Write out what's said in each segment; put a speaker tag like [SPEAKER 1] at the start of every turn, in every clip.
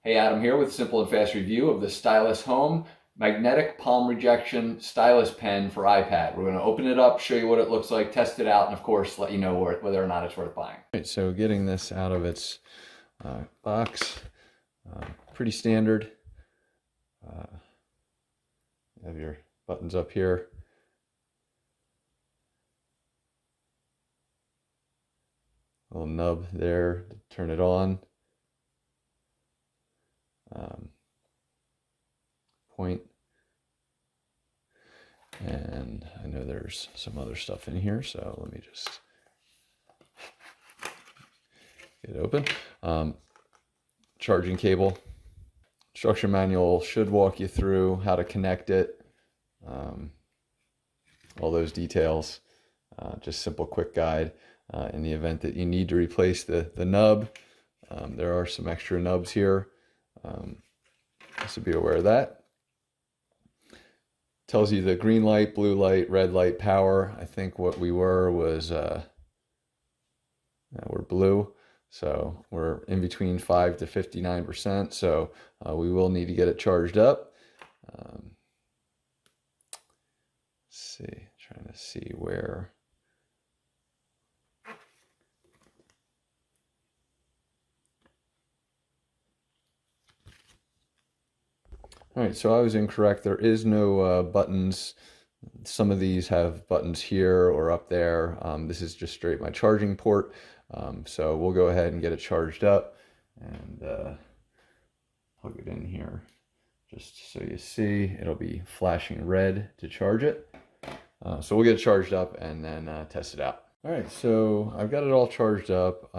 [SPEAKER 1] Hey, Adam here with a simple and fast review of the StylusHome magnetic palm rejection stylus pen for iPad. We're going to open it up, show you what it looks like, test it out, and of course let you know whether or not it's worth buying. All right, so getting this out of its box, pretty standard. You have your buttons up here. Little nub there to turn it on. Point, and I know there's some other stuff in here, so let me just get it open. Charging cable. Instruction manual should walk you through how to connect it, all those details. Just simple quick guide in the event that you need to replace the nub. There are some extra nubs here, so be aware of that. Tells you the green light, blue light, red light power. I think what we were was we're blue, so we're in between 5 to 59%, so we will need to get it charged up. Let's see, trying to see where. All right, so I was incorrect. There is no buttons. Some of these have buttons here or up there. This is just straight my charging port. So we'll go ahead and get it charged up and plug it in here. Just so you see, it'll be flashing red to charge it. So we'll get it charged up and then test it out. All right, so I've got it all charged up.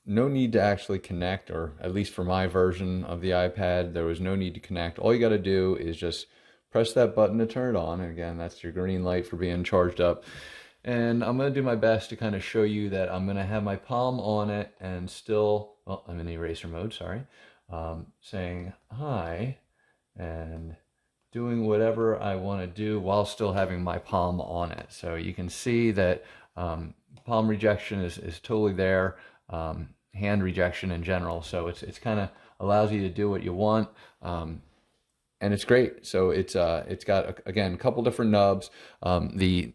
[SPEAKER 1] No need to actually connect, or at least for my version of the iPad, there was no need to connect. All you got to do is just press that button to turn it on. And again, that's your green light for being charged up. And I'm going to do my best to kind of show you that I'm going to have my palm on it and still, well, I'm in eraser mode, sorry, saying hi and doing whatever I want to do while still having my palm on it. So you can see that palm rejection is totally there. Hand rejection in general, so it's kind of allows you to do what you want, and it's great. So it's got again a couple different nubs. The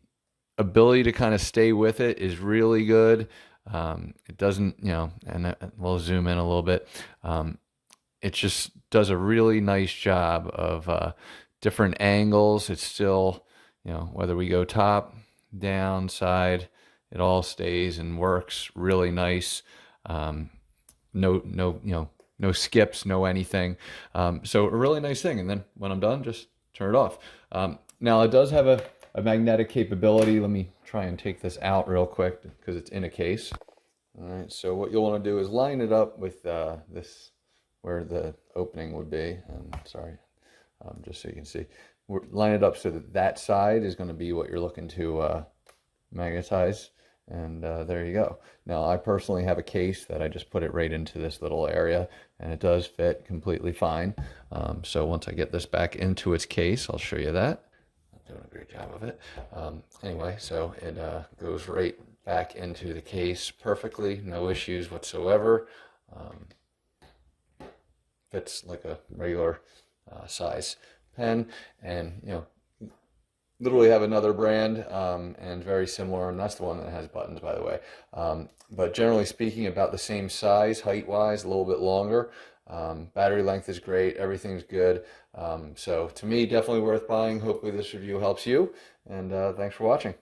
[SPEAKER 1] ability to kind of stay with it is really good. It doesn't, and we'll zoom in a little bit. It just does a really nice job of different angles. It's still, whether we go top, down, side, it all stays and works really nice. No skips, no anything. So a really nice thing. And then when I'm done, just turn it off. Now it does have a magnetic capability. Let me try and take this out real quick because it's in a case. All right. So what you'll want to do is line it up with this where the opening would be. And sorry, just so you can see, line it up so that that side is going to be what you're looking to magnetize. And there you go. Now I personally have a case that I just put it right into this little area, and it does fit completely fine. So once I get this back into its case, I'll show you that. I'm doing a great job of it. Anyway, so it goes right back into the case perfectly, no issues whatsoever. Fits like a regular size pen, and literally have another brand and very similar, and that's the one that has buttons, by the way. But generally speaking, about the same size, height-wise, a little bit longer. Battery length is great. Everything's good. So to me, definitely worth buying. Hopefully this review helps you, and thanks for watching.